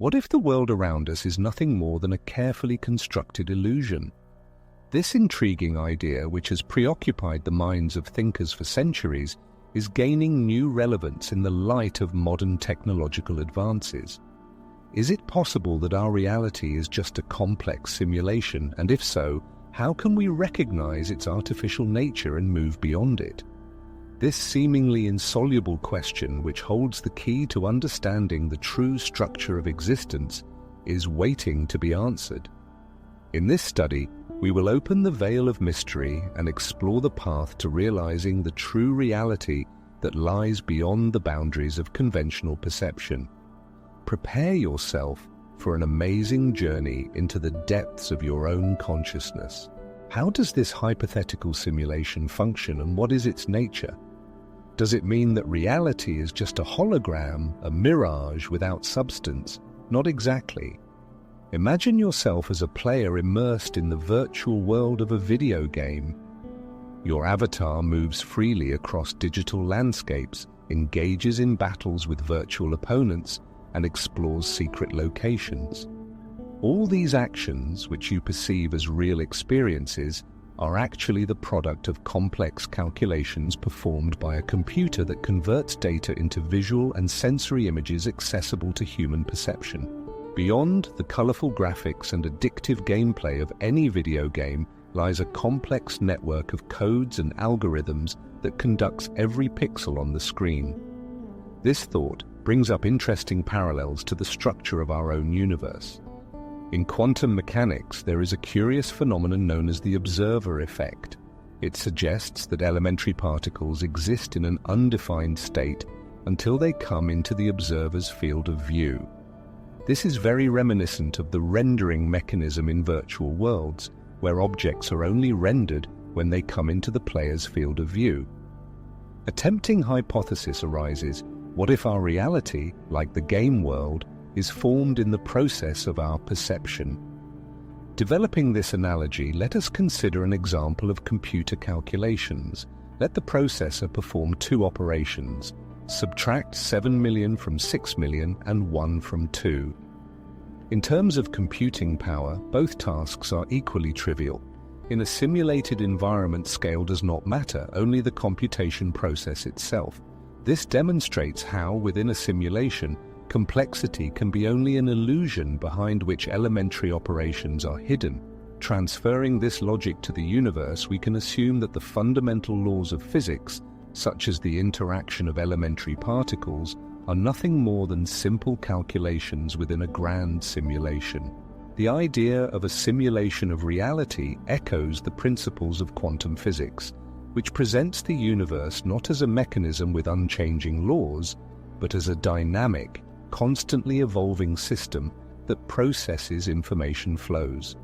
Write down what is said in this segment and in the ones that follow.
What if the world around us is nothing more than a carefully constructed illusion? This intriguing idea, which has preoccupied the minds of thinkers for centuries, is gaining new relevance in the light of modern technological advances. Is it possible that our reality is just a complex simulation, and if so, how can we recognize its artificial nature and move beyond it? This seemingly insoluble question, which holds the key to understanding the true structure of existence, is waiting to be answered. In this study, we will open the veil of mystery and explore the path to realizing the true reality that lies beyond the boundaries of conventional perception. Prepare yourself for an amazing journey into the depths of your own consciousness. How does this hypothetical simulation function, and what is its nature? Does it mean that reality is just a hologram, a mirage without substance? Not exactly. Imagine yourself as a player immersed in the virtual world of a video game. Your avatar moves freely across digital landscapes, engages in battles with virtual opponents, and explores secret locations. All these actions, which you perceive as real experiences, are actually the product of complex calculations performed by a computer that converts data into visual and sensory images accessible to human perception. Beyond the colorful graphics and addictive gameplay of any video game lies a complex network of codes and algorithms that conducts every pixel on the screen. This thought brings up interesting parallels to the structure of our own universe. In quantum mechanics, there is a curious phenomenon known as the observer effect. It suggests that elementary particles exist in an undefined state until they come into the observer's field of view. This is very reminiscent of the rendering mechanism in virtual worlds, where objects are only rendered when they come into the player's field of view. A tempting hypothesis arises: what if our reality, like the game world, is formed in the process of our perception? Developing this analogy, let us consider an example of computer calculations. Let the processor perform two operations: subtract 7 million from 6 million and 1 from 2. In terms of computing power, both tasks are equally trivial. In a simulated environment, scale does not matter, only the computation process itself. This demonstrates how, within a simulation, complexity can be only an illusion behind which elementary operations are hidden. Transferring this logic to the universe, we can assume that the fundamental laws of physics, such as the interaction of elementary particles, are nothing more than simple calculations within a grand simulation. The idea of a simulation of reality echoes the principles of quantum physics, which presents the universe not as a mechanism with unchanging laws, but as a dynamic, constantly evolving system that processes information flows.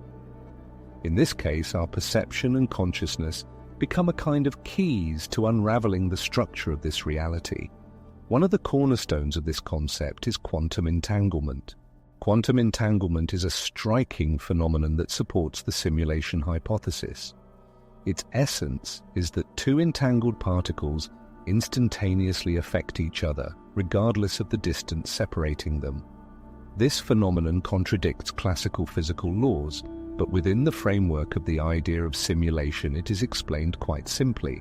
In this case, our perception and consciousness become a kind of keys to unraveling the structure of this reality. One of the cornerstones of this concept is quantum entanglement. Quantum entanglement is a striking phenomenon that supports the simulation hypothesis. Its essence is that two entangled particles instantaneously affect each other, regardless of the distance separating them. This phenomenon contradicts classical physical laws, but within the framework of the idea of simulation, it is explained quite simply.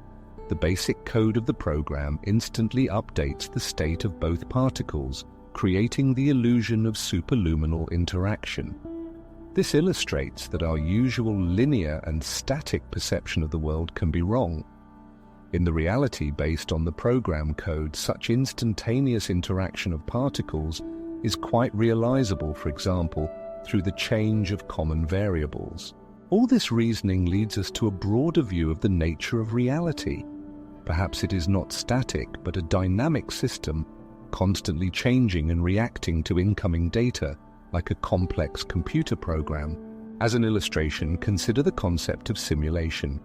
The basic code of the program instantly updates the state of both particles, creating the illusion of superluminal interaction. This illustrates that our usual linear and static perception of the world can be wrong. In the reality based on the program code, such instantaneous interaction of particles is quite realizable, for example, through the change of common variables. All this reasoning leads us to a broader view of the nature of reality. Perhaps it is not static, but a dynamic system, constantly changing and reacting to incoming data, like a complex computer program. As an illustration, consider the concept of simulation.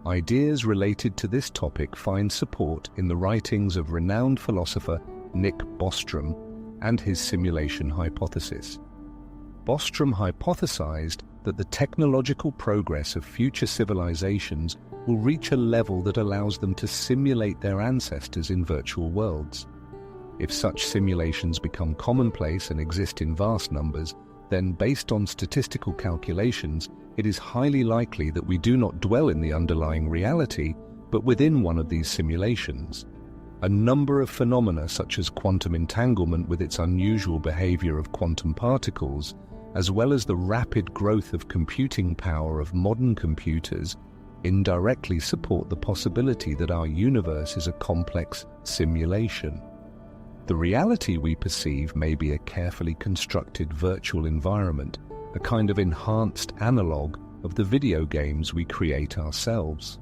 Ideas related to this topic find support in the writings of renowned philosopher Nick Bostrom and his simulation hypothesis. Bostrom hypothesized that the technological progress of future civilizations will reach a level that allows them to simulate their ancestors in virtual worlds. If such simulations become commonplace and exist in vast numbers, then based on statistical calculations, it is highly likely that we do not dwell in the underlying reality, but within one of these simulations. A number of phenomena such as quantum entanglement with its unusual behavior of quantum particles, as well as the rapid growth of computing power of modern computers, indirectly support the possibility that our universe is a complex simulation. The reality we perceive may be a carefully constructed virtual environment, a kind of enhanced analog of the video games we create ourselves.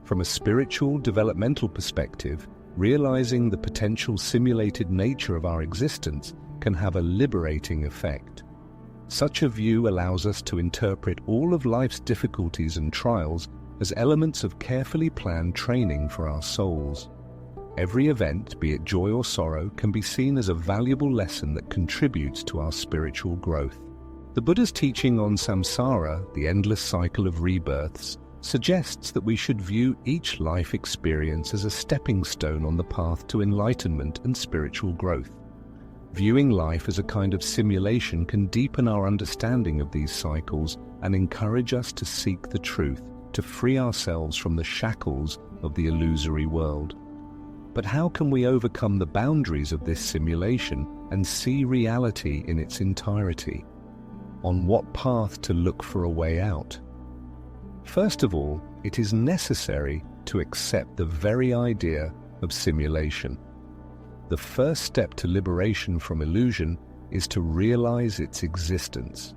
From a spiritual, developmental perspective, realizing the potential simulated nature of our existence can have a liberating effect. Such a view allows us to interpret all of life's difficulties and trials as elements of carefully planned training for our souls. Every event, be it joy or sorrow, can be seen as a valuable lesson that contributes to our spiritual growth. The Buddha's teaching on samsara, the endless cycle of rebirths, suggests that we should view each life experience as a stepping stone on the path to enlightenment and spiritual growth. Viewing life as a kind of simulation can deepen our understanding of these cycles and encourage us to seek the truth, to free ourselves from the shackles of the illusory world. But how can we overcome the boundaries of this simulation and see reality in its entirety? On what path to look for a way out? First of all, it is necessary to accept the very idea of simulation. The first step to liberation from illusion is to realize its existence.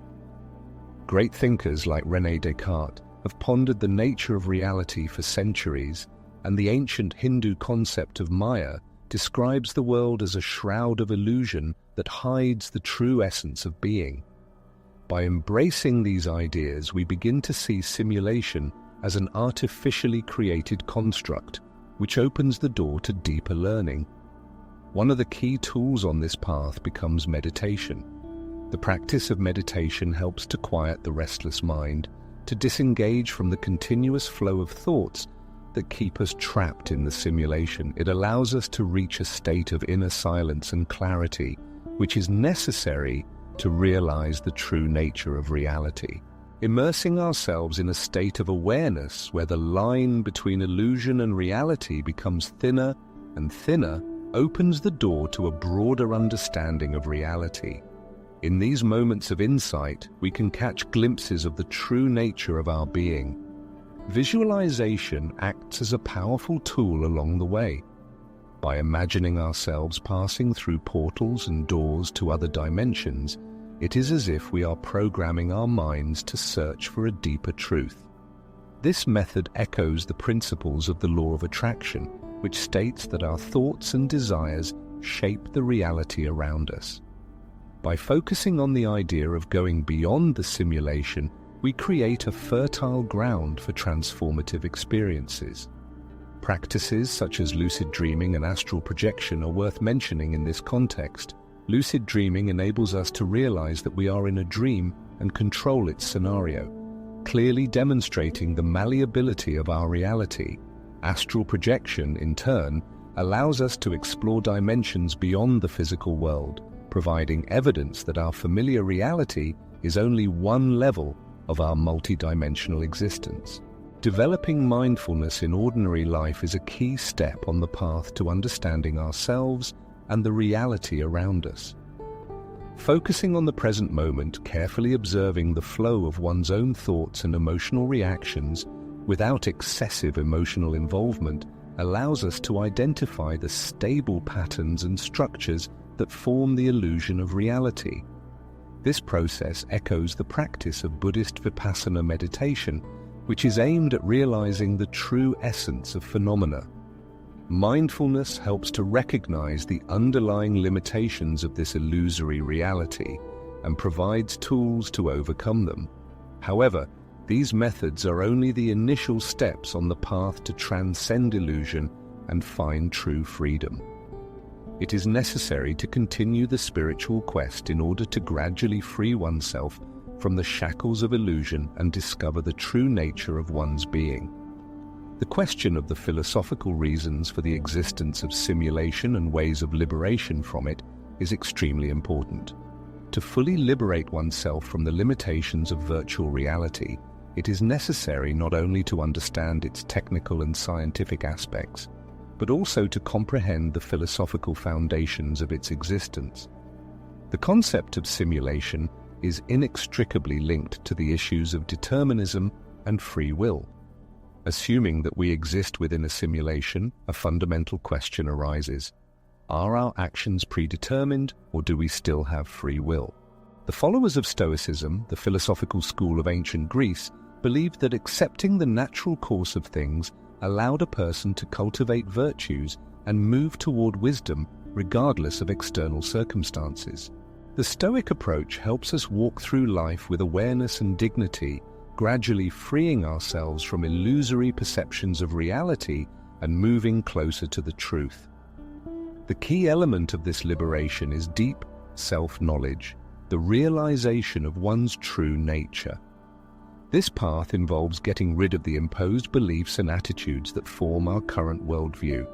Great thinkers like René Descartes have pondered the nature of reality for centuries, and the ancient Hindu concept of Maya describes the world as a shroud of illusion that hides the true essence of being. By embracing these ideas, we begin to see simulation as an artificially created construct, which opens the door to deeper learning. One of the key tools on this path becomes meditation. The practice of meditation helps to quiet the restless mind, to disengage from the continuous flow of thoughts that keep us trapped in the simulation. It allows us to reach a state of inner silence and clarity, which is necessary to realize the true nature of reality. Immersing ourselves in a state of awareness where the line between illusion and reality becomes thinner and thinner opens the door to a broader understanding of reality. In these moments of insight, we can catch glimpses of the true nature of our being. Visualization acts as a powerful tool along the way. By imagining ourselves passing through portals and doors to other dimensions, it is as if we are programming our minds to search for a deeper truth. This method echoes the principles of the law of attraction, which states that our thoughts and desires shape the reality around us. By focusing on the idea of going beyond the simulation, we create a fertile ground for transformative experiences. Practices such as lucid dreaming and astral projection are worth mentioning in this context. Lucid dreaming enables us to realize that we are in a dream and control its scenario, clearly demonstrating the malleability of our reality. Astral projection, in turn, allows us to explore dimensions beyond the physical world, providing evidence that our familiar reality is only one level of our multidimensional existence. Developing mindfulness in ordinary life is a key step on the path to understanding ourselves and the reality around us. Focusing on the present moment, carefully observing the flow of one's own thoughts and emotional reactions without excessive emotional involvement allows us to identify the stable patterns and structures that form the illusion of reality. This process echoes the practice of Buddhist Vipassana meditation, which is aimed at realizing the true essence of phenomena. Mindfulness helps to recognize the underlying limitations of this illusory reality and provides tools to overcome them. However, these methods are only the initial steps on the path to transcend illusion and find true freedom. It is necessary to continue the spiritual quest in order to gradually free oneself from the shackles of illusion and discover the true nature of one's being. The question of the philosophical reasons for the existence of simulation and ways of liberation from it is extremely important. To fully liberate oneself from the limitations of virtual reality, it is necessary not only to understand its technical and scientific aspects, but also to comprehend the philosophical foundations of its existence. The concept of simulation is inextricably linked to the issues of determinism and free will. Assuming that we exist within a simulation, a fundamental question arises. Are our actions predetermined, or do we still have free will? The followers of Stoicism, the philosophical school of ancient Greece, believed that accepting the natural course of things allowed a person to cultivate virtues and move toward wisdom regardless of external circumstances. The Stoic approach helps us walk through life with awareness and dignity, gradually freeing ourselves from illusory perceptions of reality and moving closer to the truth. The key element of this liberation is deep self-knowledge, the realization of one's true nature. This path involves getting rid of the imposed beliefs and attitudes that form our current worldview.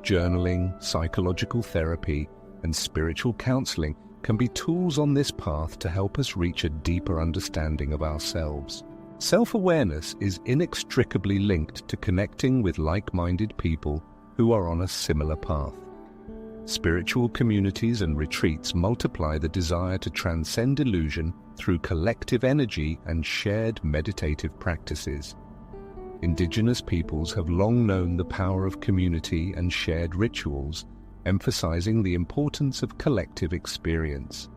Journaling, psychological therapy, and spiritual counseling can be tools on this path to help us reach a deeper understanding of ourselves. Self-awareness is inextricably linked to connecting with like-minded people who are on a similar path. Spiritual communities and retreats multiply the desire to transcend illusion through collective energy and shared meditative practices. Indigenous peoples have long known the power of community and shared rituals, emphasizing the importance of collective experience.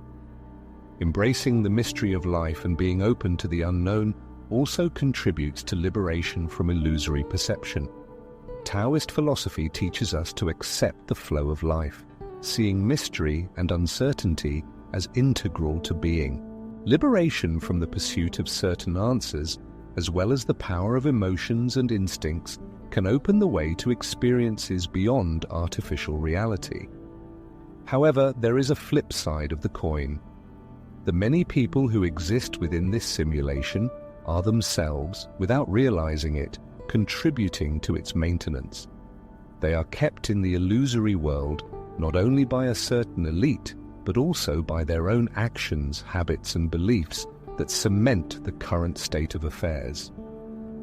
Embracing the mystery of life and being open to the unknown also contributes to liberation from illusory perception. Taoist philosophy teaches us to accept the flow of life, seeing mystery and uncertainty as integral to being. Liberation from the pursuit of certain answers, as well as the power of emotions and instincts, can open the way to experiences beyond artificial reality. However, there is a flip side of the coin. The many people who exist within this simulation are themselves, without realizing it, contributing to its maintenance. They are kept in the illusory world not only by a certain elite, but also by their own actions, habits, and beliefs that cement the current state of affairs.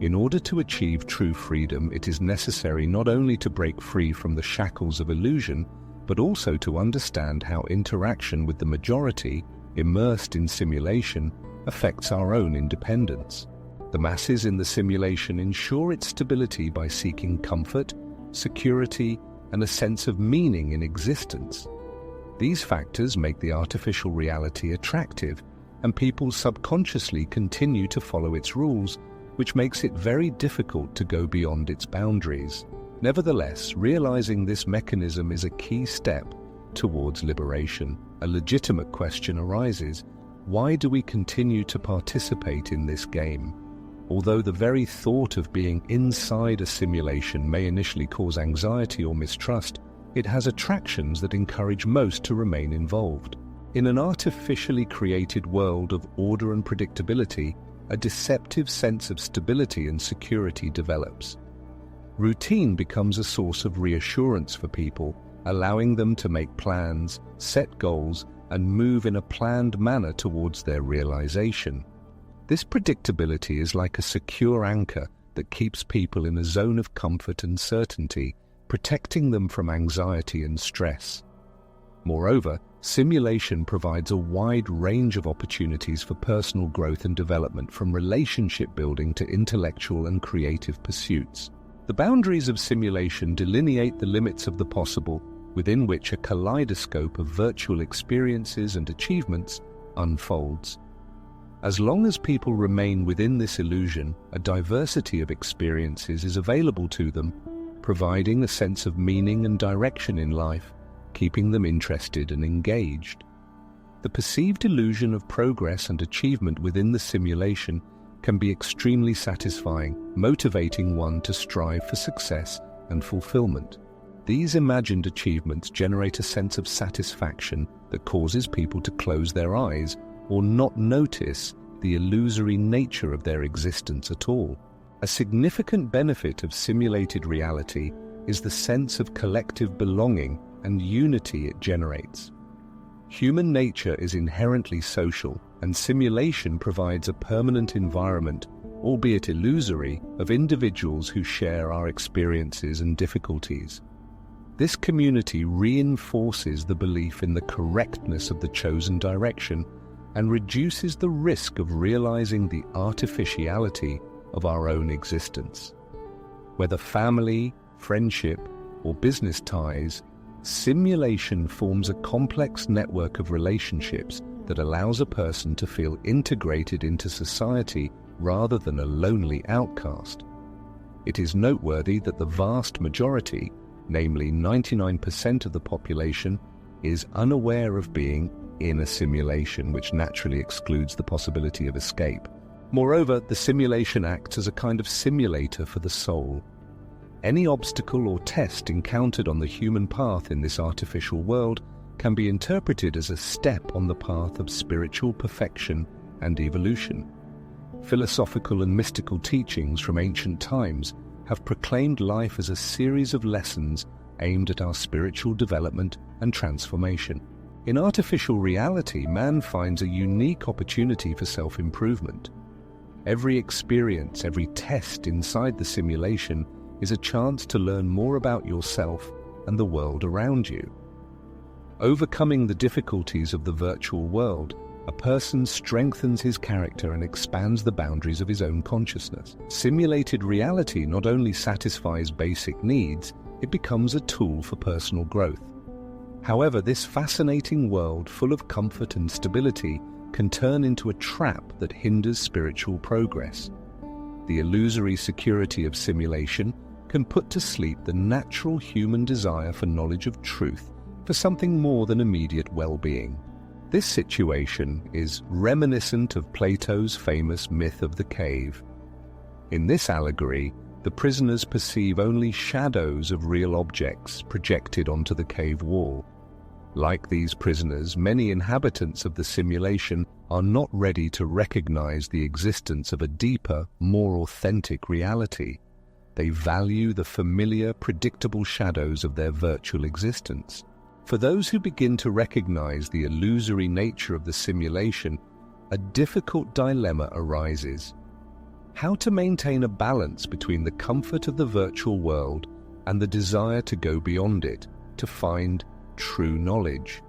In order to achieve true freedom, it is necessary not only to break free from the shackles of illusion, but also to understand how interaction with the majority, immersed in simulation, affects our own independence. The masses in the simulation ensure its stability by seeking comfort, security, and a sense of meaning in existence. These factors make the artificial reality attractive, and people subconsciously continue to follow its rules, which makes it very difficult to go beyond its boundaries. Nevertheless, realizing this mechanism is a key step towards liberation. A legitimate question arises: why do we continue to participate in this game? Although the very thought of being inside a simulation may initially cause anxiety or mistrust, it has attractions that encourage most to remain involved. In an artificially created world of order and predictability, a deceptive sense of stability and security develops. Routine becomes a source of reassurance for people, allowing them to make plans, set goals, and move in a planned manner towards their realization. This predictability is like a secure anchor that keeps people in a zone of comfort and certainty, protecting them from anxiety and stress. Moreover, simulation provides a wide range of opportunities for personal growth and development, from relationship building to intellectual and creative pursuits. The boundaries of simulation delineate the limits of the possible, within which a kaleidoscope of virtual experiences and achievements unfolds. As long as people remain within this illusion, a diversity of experiences is available to them, providing a sense of meaning and direction in life, keeping them interested and engaged. The perceived illusion of progress and achievement within the simulation can be extremely satisfying, motivating one to strive for success and fulfillment. These imagined achievements generate a sense of satisfaction that causes people to close their eyes or not notice the illusory nature of their existence at all. A significant benefit of simulated reality is the sense of collective belonging and unity it generates. Human nature is inherently social, and simulation provides a permanent environment, albeit illusory, of individuals who share our experiences and difficulties. This community reinforces the belief in the correctness of the chosen direction and reduces the risk of realizing the artificiality of our own existence. Whether family, friendship, or business ties, simulation forms a complex network of relationships that allows a person to feel integrated into society rather than a lonely outcast. It is noteworthy that the vast majority, namely 99% of the population, is unaware of being in a simulation, which naturally excludes the possibility of escape. Moreover, the simulation acts as a kind of simulator for the soul. Any obstacle or test encountered on the human path in this artificial world can be interpreted as a step on the path of spiritual perfection and evolution. Philosophical and mystical teachings from ancient times have proclaimed life as a series of lessons aimed at our spiritual development and transformation. In artificial reality, man finds a unique opportunity for self-improvement. Every experience, every test inside the simulation is a chance to learn more about yourself and the world around you. Overcoming the difficulties of the virtual world, a person strengthens his character and expands the boundaries of his own consciousness. Simulated reality not only satisfies basic needs, it becomes a tool for personal growth. However, this fascinating world, full of comfort and stability, can turn into a trap that hinders spiritual progress. The illusory security of simulation can put to sleep the natural human desire for knowledge of truth, for something more than immediate well-being. This situation is reminiscent of Plato's famous myth of the cave. In this allegory, the prisoners perceive only shadows of real objects projected onto the cave wall. Like these prisoners, many inhabitants of the simulation are not ready to recognize the existence of a deeper, more authentic reality. They value the familiar, predictable shadows of their virtual existence. For those who begin to recognize the illusory nature of the simulation, a difficult dilemma arises. How to maintain a balance between the comfort of the virtual world and the desire to go beyond it, to find true knowledge?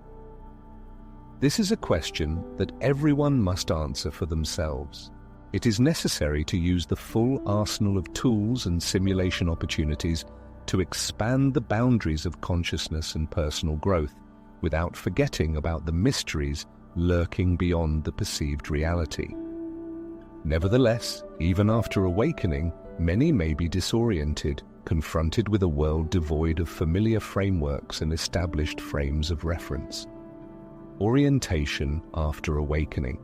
This is a question that everyone must answer for themselves. It is necessary to use the full arsenal of tools and simulation opportunities to expand the boundaries of consciousness and personal growth, without forgetting about the mysteries lurking beyond the perceived reality. Nevertheless, even after awakening, many may be disoriented, confronted with a world devoid of familiar frameworks and established frames of reference. Orientation after awakening.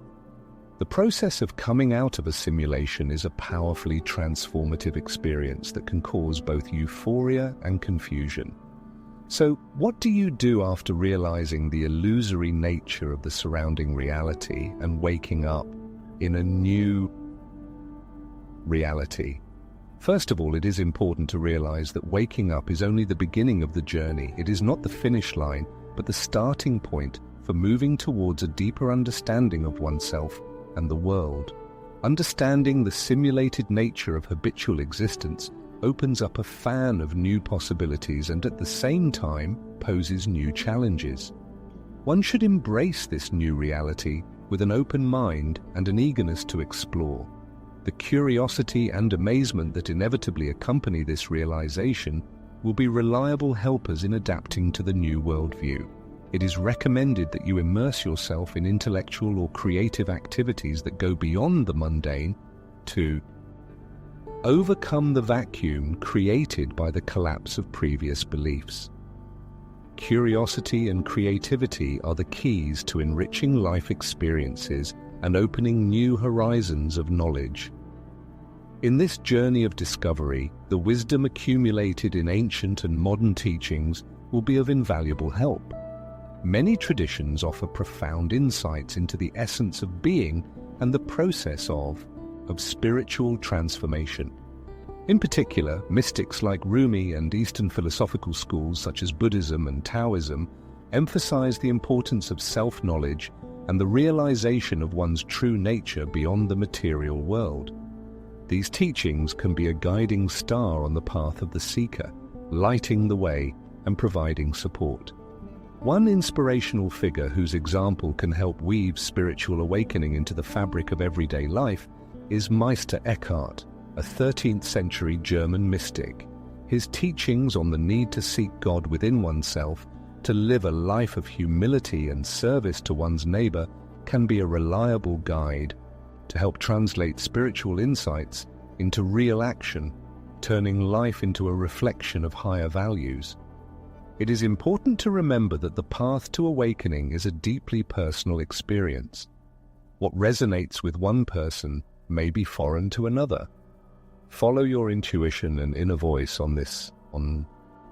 The process of coming out of a simulation is a powerfully transformative experience that can cause both euphoria and confusion. So, what do you do after realizing the illusory nature of the surrounding reality and waking up in a new reality? First of all, it is important to realize that waking up is only the beginning of the journey. It is not the finish line, but the starting point for moving towards a deeper understanding of oneself and the world. Understanding the simulated nature of habitual existence opens up a fan of new possibilities and at the same time poses new challenges. One should embrace this new reality with an open mind and an eagerness to explore. The curiosity and amazement that inevitably accompany this realization will be reliable helpers in adapting to the new worldview. It is recommended that you immerse yourself in intellectual or creative activities that go beyond the mundane to overcome the vacuum created by the collapse of previous beliefs. Curiosity and creativity are the keys to enriching life experiences and opening new horizons of knowledge. In this journey of discovery, the wisdom accumulated in ancient and modern teachings will be of invaluable help. Many traditions offer profound insights into the essence of being and the process of spiritual transformation. In particular, mystics like Rumi and Eastern philosophical schools such as Buddhism and Taoism emphasize the importance of self-knowledge and the realization of one's true nature beyond the material world. These teachings can be a guiding star on the path of the seeker, lighting the way and providing support. One inspirational figure whose example can help weave spiritual awakening into the fabric of everyday life is Meister Eckhart, a 13th century German mystic. His teachings on the need to seek God within oneself, to live a life of humility and service to one's neighbor, can be a reliable guide to help translate spiritual insights into real action, turning life into a reflection of higher values. It is important to remember that the path to awakening is a deeply personal experience. What resonates with one person may be foreign to another. Follow your intuition and inner voice on this.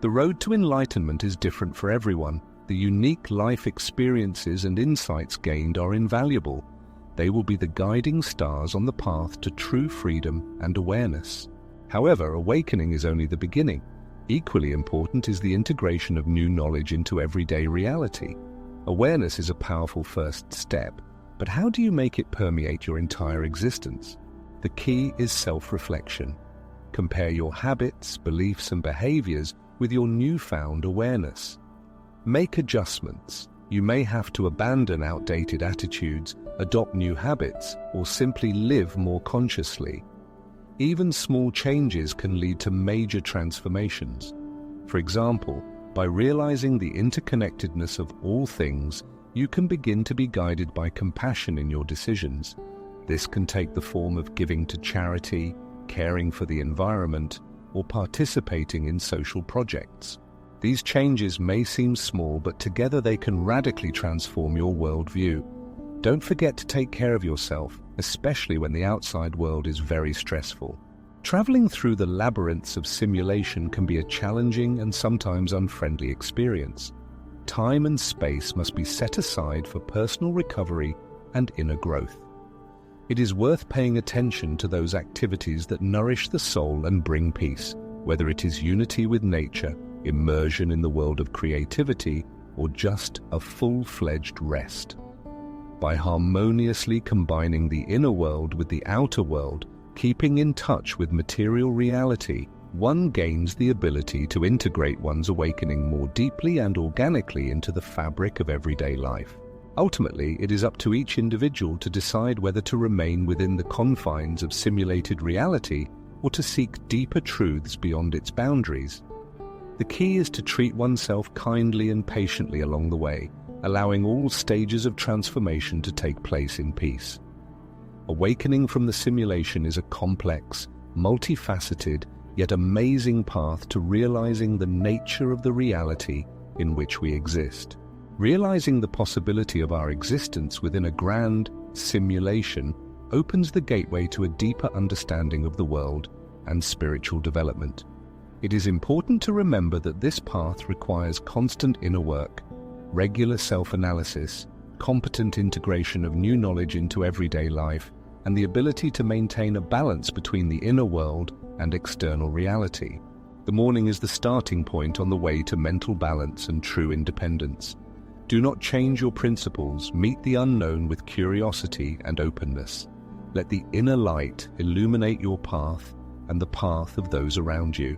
The road to enlightenment is different for everyone. The unique life experiences and insights gained are invaluable. They will be the guiding stars on the path to true freedom and awareness. However, awakening is only the beginning. Equally important is the integration of new knowledge into everyday reality. Awareness is a powerful first step, but how do you make it permeate your entire existence? The key is self-reflection. Compare your habits, beliefs, and behaviors with your newfound awareness. Make adjustments. You may have to abandon outdated attitudes, adopt new habits, or simply live more consciously. Even small changes can lead to major transformations. For example, by realizing the interconnectedness of all things, you can begin to be guided by compassion in your decisions. This can take the form of giving to charity, caring for the environment, or participating in social projects. These changes may seem small, but together they can radically transform your worldview. Don't forget to take care of yourself, especially when the outside world is very stressful. Traveling through the labyrinths of simulation can be a challenging and sometimes unfriendly experience. Time and space must be set aside for personal recovery and inner growth. It is worth paying attention to those activities that nourish the soul and bring peace, whether it is unity with nature, immersion in the world of creativity, or just a full-fledged rest. By harmoniously combining the inner world with the outer world, keeping in touch with material reality, one gains the ability to integrate one's awakening more deeply and organically into the fabric of everyday life. Ultimately, it is up to each individual to decide whether to remain within the confines of simulated reality or to seek deeper truths beyond its boundaries. The key is to treat oneself kindly and patiently along the way, allowing all stages of transformation to take place in peace. Awakening from the simulation is a complex, multifaceted, yet amazing path to realizing the nature of the reality in which we exist. Realizing the possibility of our existence within a grand simulation opens the gateway to a deeper understanding of the world and spiritual development. It is important to remember that this path requires constant inner work, regular self-analysis, competent integration of new knowledge into everyday life, and the ability to maintain a balance between the inner world and external reality. The morning is the starting point on the way to mental balance and true independence. Do not change your principles, meet the unknown with curiosity and openness. Let the inner light illuminate your path and the path of those around you.